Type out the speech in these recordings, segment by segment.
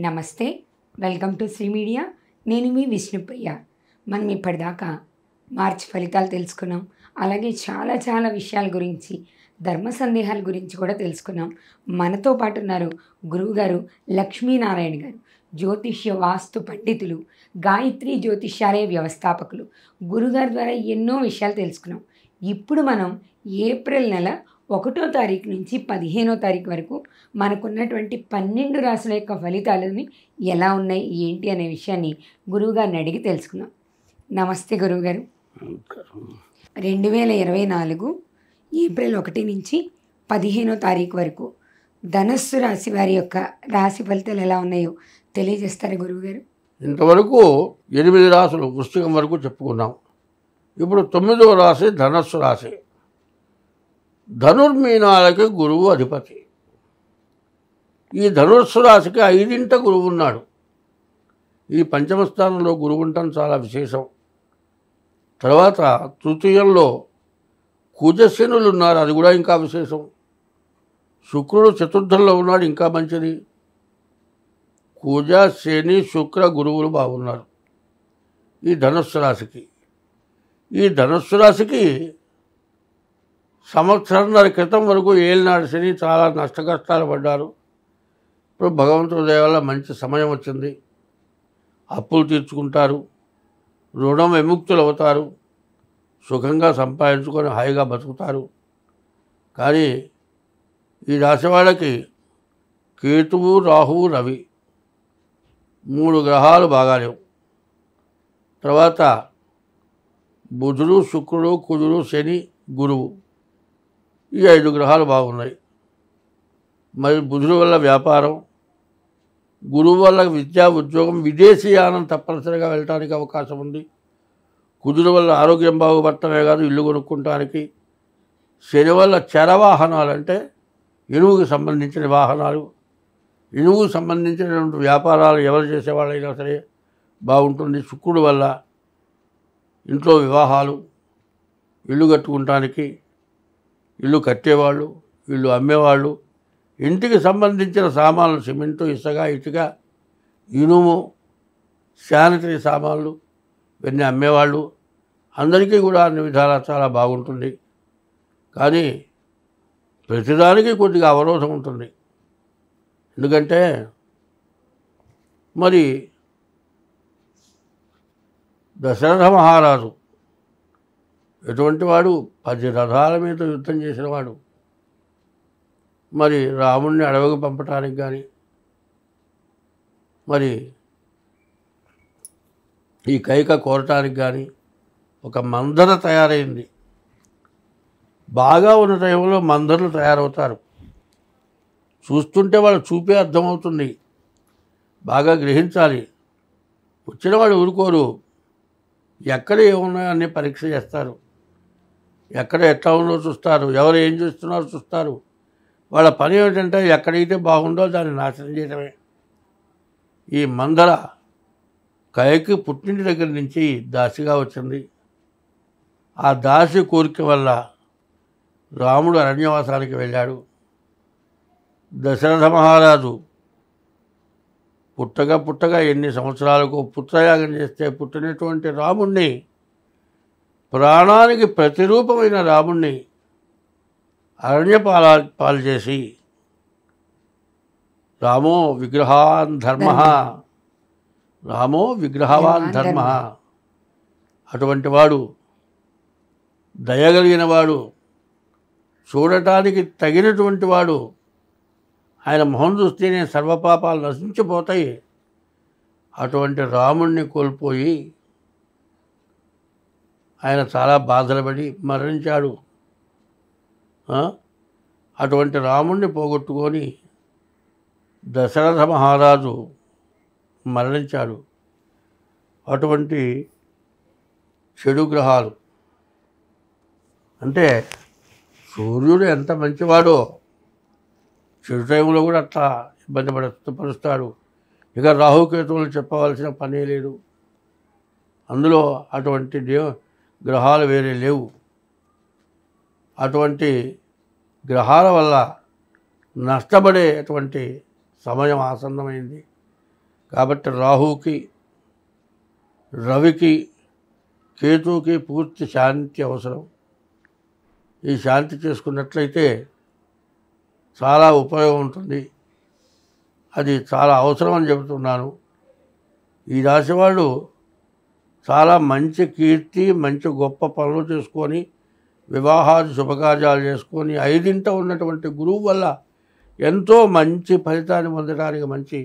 నమస్తే. Welcome to Sri media. నేను మీ విష్ణుప్రియ. మనం ఇప్పటిదాకా మార్చి ఫలితాలు తెలుసుకున్నాం. అలాగే చాలా విషయాల గురించి, ధర్మ సందేహాల గురించి కూడా తెలుసుకున్నాం. మనతో పాటు ఉన్నారు గురువుగారు లక్ష్మీనారాయణ గారు. జ్యోతిష్య వాస్తు పండితులు, గాయత్రి జ్యోతిష్యాలయ వ్యవస్థాపకులు. గురుగారి ద్వారా ఎన్నో విషయాలు తెలుసుకున్నాం. ఇప్పుడు మనం ఏప్రిల్ నెల 1వ తారీఖు నుంచి 15వ తారీఖు వరకు మనకున్నటువంటి 12 రాశుల యొక్క ఫలితాలని ఎలా ఉన్నాయి, ఏంటి అనే విషయాన్ని గురువుగారిని అడిగి తెలుసుకుందాం. నమస్తే గురువుగారు. 2024 ఏప్రిల్ 1 నుంచి 15వ తారీఖు వరకు ధనస్సు రాశి వారి యొక్క రాశి ఫలితాలు ఎలా ఉన్నాయో తెలియజేస్తారు గురువుగారు. ఇంతవరకు 8 రాశులు వృశ్చికం వరకు చెప్పుకున్నాం. ఇప్పుడు 9వ రాశి ధనస్సు రాశి. ధనుర్మీనాలకి గురువు అధిపతి. ఈ ధనుస్సు రాశికి 5ంట గురువు ఉన్నాడు. ఈ పంచమ స్థానంలో గురువు ఉండటం చాలా విశేషం. తర్వాత తృతీయంలో కుజశనులు ఉన్నారు, అది కూడా ఇంకా విశేషం. శుక్రుడు చతుర్థంలో ఉన్నాడు, ఇంకా మంచిది. కుజ శని శుక్ర గురువులు బాగున్నారు ఈ ధనుస్సు రాశికి. ఈ ధనుస్సు రాశికి సంవత్సరంన్నర క్రితం వరకు ఏలినాడు శని చాలా నష్టకష్టాలు పడ్డారు. ఇప్పుడు భగవంతుడి దయ వల్ల మంచి సమయం వచ్చింది. అప్పులు తీర్చుకుంటారు, రుణం విముక్తులు అవుతారు, సుఖంగా సంపాదించుకొని హాయిగా బతుకుతారు. కానీ ఈ రాశి వాళ్ళకి కేతువు, రాహువు, రవి 3 గ్రహాలు బాగాలేవు. తర్వాత బుధుడు, శుక్రుడు, కుజుడు, శని, గురువు ఈ 5 గ్రహాలు బాగున్నాయి. మరి బుధుడు వల్ల వ్యాపారం, గురువు వల్ల విద్యా, ఉద్యోగం, విదేశీయానం తప్పనిసరిగా వెళ్ళటానికి అవకాశం ఉంది. కుజుడు వల్ల ఆరోగ్యం బాగుపడటమే కాదు, ఇల్లు కొనుక్కుంటానికి. శని వల్ల చరవాహనాలు అంటే ఇనుముకి సంబంధించిన వాహనాలు, ఇనుముకు సంబంధించినటువంటి వ్యాపారాలు ఎవరు చేసేవాళ్ళైనా సరే బాగుంటుంది. శుక్రుడు వల్ల ఇంట్లో వివాహాలు, ఇల్లు కట్టుకుంటానికి, ఇల్లు కట్టేవాళ్ళు, ఇల్లు అమ్మేవాళ్ళు, ఇంటికి సంబంధించిన సామాన్లు, సిమెంటు, ఇసుక, ఇటుక, ఇనుము, శానిటరీ సామాన్లు ఇవన్నీ అమ్మేవాళ్ళు అందరికీ కూడా అన్ని విధాలా చాలా బాగుంటుంది. కానీ ప్రతిదానికి కొద్దిగా అవరోధం ఉంటుంది. ఎందుకంటే మరి దశరథ మహారాజు ఎటువంటి వాడు, 10 రథాల మీద యుద్ధం చేసినవాడు. మరి రాముణ్ణి అడవికి పంపటానికి కానీ, మరి ఈ కైక కోరటానికి కానీ ఒక మందర తయారైంది. బాగా ఉన్న టైంలో మందరులు తయారవుతారు. చూస్తుంటే వాళ్ళు చూపే అర్థమవుతుంది, బాగా గ్రహించాలి. వచ్చిన వాళ్ళు ఊరుకోరు, ఎక్కడ ఏమున్నాయో అన్నీ పరీక్ష చేస్తారు, ఎక్కడ ఎట్లా ఉందో చూస్తారు, ఎవరు ఏం చేస్తున్నారో చూస్తారు. వాళ్ళ పని ఏమిటంటే ఎక్కడైతే బాగుందో దాన్ని నాశనం చేయడమే. ఈ మందర కైకి పుట్టింటి దగ్గర నుంచి దాసిగా వచ్చింది. ఆ దాసి కోరిక వల్ల రాముడు అరణ్యవాసానికి వెళ్ళాడు. దశరథ మహారాజు పుట్టగా ఎన్ని సంవత్సరాలకు పుత్రయాగం చేస్తే పుట్టినటువంటి రాముణ్ణి, ప్రాణానికి ప్రతిరూపమైన రాముణ్ణి పాలు చేసి రామో విగ్రహాన్ ధర్మ, రామో విగ్రహవాన్ ధర్మ, అటువంటి వాడు, దయగలిగిన వాడు, చూడటానికి తగినటువంటి వాడు. ఆయన మొహం చూస్తేనే సర్వపాపాలు నశించిపోతాయి. అటువంటి రాముణ్ణి కోల్పోయి ఆయన చాలా బాధలపడి మరణించాడు. అటువంటి రాముణ్ణి పోగొట్టుకొని దశరథ మహారాజు మరణించాడు. అటువంటి చెడు గ్రహాలు అంటే సూర్యుడు ఎంత మంచివాడో చెడు టైంలో కూడా అట్లా ఇబ్బంది పరుస్తాడు. ఇక రాహుకేతువులు చెప్పవలసిన పనే లేదు. అందులో అటువంటి గ్రహాలు వేరే లేవు. అటువంటి గ్రహాల వల్ల నష్టపడేటువంటి సమయం ఆసన్నమైంది. కాబట్టి రాహుకి, రవికి, కేతువుకి పూర్తి శాంతి అవసరం. ఈ శాంతి చేసుకున్నట్లయితే చాలా ఉపయోగం ఉంటుంది. అది చాలా అవసరం అని చెబుతున్నాను. ఈ రాశి వాళ్ళు చాలా మంచి కీర్తి, మంచి గొప్ప పనులు చేసుకొని, వివాహాది శుభకార్యాలు చేసుకొని, 5ంట ఉన్నటువంటి గురువు వల్ల ఎంతో మంచి ఫలితాన్ని పొందడానికి మంచి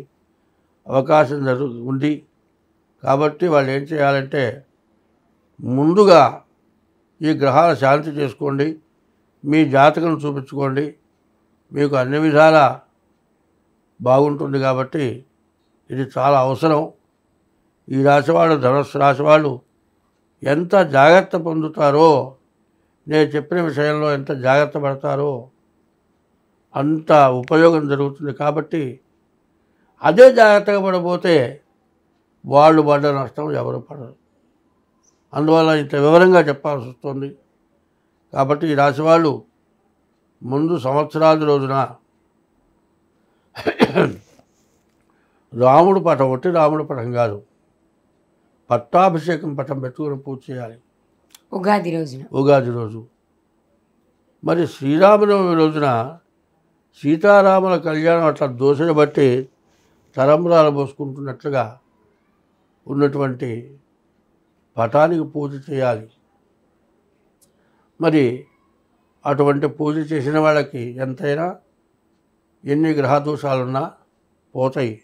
అవకాశం ఉంది. కాబట్టి వాళ్ళు ఏం చేయాలంటే ముందుగా ఈ గ్రహాల శాంతి చేసుకోండి, మీ జాతకం చూపించుకోండి, మీకు అన్ని విధాలా బాగుంటుంది. కాబట్టి ఇది చాలా అవసరం. ఈ రాశివాళ్ళు, ధనుస్సు రాశి వాళ్ళు ఎంత జాగ్రత్త పొందుతారో, నేను చెప్పిన విషయంలో ఎంత జాగ్రత్త పడతారో అంత ఉపయోగం జరుగుతుంది. కాబట్టి అదే జాగ్రత్తగా పడబోతే వాళ్ళు పడ్డ నష్టం ఎవరు పడరు. అందువల్ల ఇంత వివరంగా చెప్పాల్సి వస్తుంది. కాబట్టి ఈ రాశి వాళ్ళు ముందు సంవత్సరాది రోజున రాముడు పటం, ఒట్టి రాముడు పటం కాదు, పట్టాభిషేకం పటం పెట్టుకుని పూజ చేయాలి ఉగాది రోజు. మరి శ్రీరామనవమి రోజున సీతారాముల కళ్యాణం అట్లా దోశను బట్టి తలంబ్రాలు పోసుకుంటున్నట్లుగా ఉన్నటువంటి పటానికి పూజ చేయాలి. మరి అటువంటి పూజ చేసిన వాళ్ళకి ఎంతైనా ఎన్ని గ్రహదోషాలున్నా పోతాయి.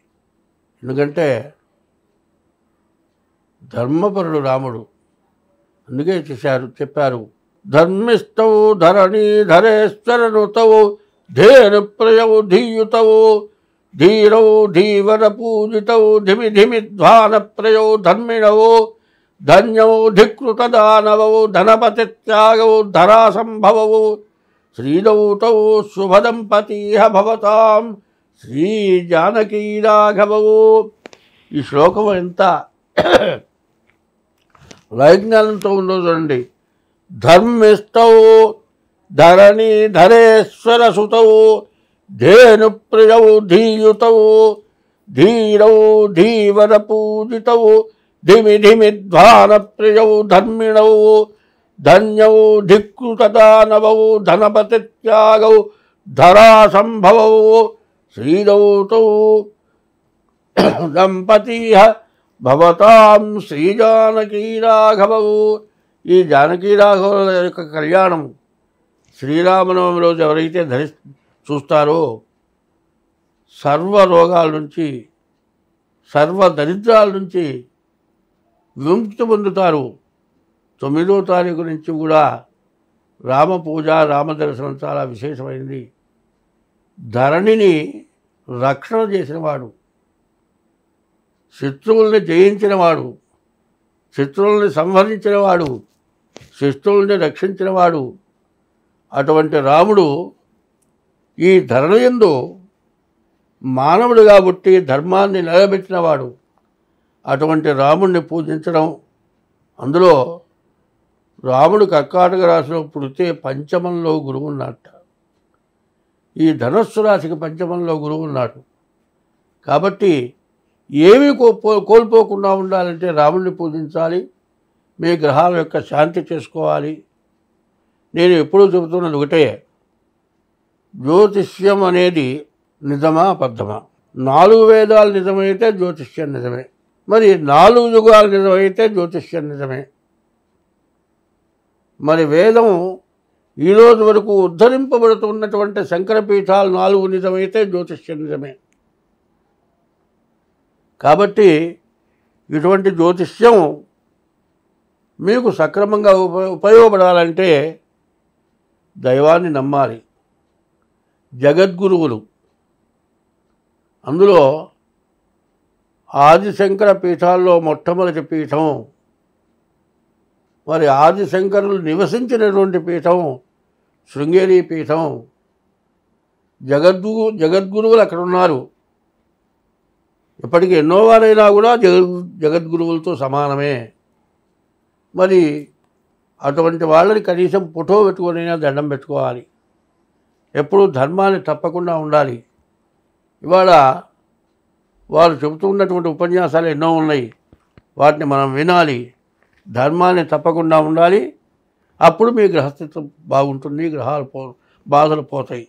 ఎందుకంటే ధర్మపరుడు రాముడు. అందుకే చెప్పారు ధర్మిష్టవు ధరణీధరేశ్వరనుతవు ధేను ప్రయవు ధీయుతవు ధీరవు ధీవర పూజితవు ధిమి ధిమి ధ్వాన ప్రయవు ధర్మిణవు ధన్యవు ధికృత దానవవు ధనపతి త్యాగవు ధరాసంభవవు శ్రీదౌతవు శుభదంపతీహ భవతాం శ్రీ జానకీ రాఘవవు. ఈ శ్లోకం ఎంత వైజ్ఞానంతో ఉందో చూడండి. ధర్మిష్టౌ ధరణీధరేశ్వర సుతౌ ధేను ప్రియౌ ధీయుతౌ ధీరౌ ధీవర పూజితౌ ధిమి ధిమి ధ్వాన ప్రియౌ ధర్మిణౌ ధన్యౌ ధికృత దానవౌ ధనపతి త్యాగౌ ధరాసంభవౌ శ్రీదౌతౌ దంపతీహ భవతాం శ్రీ జానకీ రాఘవవు. ఈ జానకీ రాఘవుల యొక్క కళ్యాణం శ్రీరామనవమి రోజు ఎవరైతే చూస్తారో సర్వ రోగాల నుంచి, సర్వ దరిద్రాల నుంచి విముక్తి పొందుతారు. 9వ తారీఖు నుంచి కూడా రామ పూజ, రామ దర్శనం చాలా విశేషమైంది. ధరణిని రక్షణ చేసినవాడు, శత్రువుల్ని జయించినవాడు, శత్రువుల్ని సంహరించినవాడు, శత్రువుల్ని రక్షించినవాడు అటువంటి రాముడు ఈ ధరణియందు మానవుడిగా పుట్టి ధర్మాన్ని నిలబెట్టినవాడు. అటువంటి రాముడిని పూజించడం, అందులో రాముడు కర్కాటక రాశిలో పుడితే పంచమంలో గురువు ఉన్నట్ట. ఈ ధనస్సు రాశికి పంచమంలో గురువు ఉన్నాడు. కాబట్టి ఏమీ కోల్పోకుండా ఉండాలంటే రాముడిని పూజించాలి, మీ గ్రహాల యొక్క శాంతి చేసుకోవాలి. నేను ఎప్పుడూ చెబుతున్నది ఒకటే, జ్యోతిష్యం అనేది నిజమా అబద్ధమా? 4 వేదాలు నిజమైతే జ్యోతిష్యం నిజమే, మరి 4 యుగాలు నిజమైతే జ్యోతిష్యం నిజమే. మరి వేదం ఈరోజు వరకు ఉద్ధరింపబడుతున్నటువంటి శంకరపీఠాలు 4 నిజమైతే జ్యోతిష్యం నిజమే. కాబట్టి ఇటువంటి జ్యోతిష్యం మీకు సక్రమంగా ఉపయోగపడాలంటే దైవాన్ని నమ్మాలి. జగద్గురువులు, అందులో ఆదిశంకర పీఠాల్లో మొట్టమొదటి పీఠం, మరి ఆదిశంకరులు నివసించినటువంటి పీఠం శృంగేరి పీఠం. జగద్గురువులు అక్కడ ఉన్నారు. ఇప్పటికి ఎన్నో వారైనా కూడా జగద్గురువులతో సమానమే. మరి అటువంటి వాళ్ళని కనీసం ఫోటో పెట్టుకొనైనా దండం పెట్టుకోవాలి. ఎప్పుడూ ధర్మాన్ని తప్పకుండా ఉండాలి. ఇవాళ వారు చెబుతూ ఉన్నటువంటి ఉపన్యాసాలు ఎన్నో ఉన్నాయి. వాటిని మనం వినాలి, ధర్మాన్ని తప్పకుండా ఉండాలి. అప్పుడు మీ గ్రహస్థిత్వం బాగుంటుంది, బాధలు పోతాయి.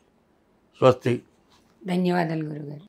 స్వస్తి. ధన్యవాదాలు గురుగారు.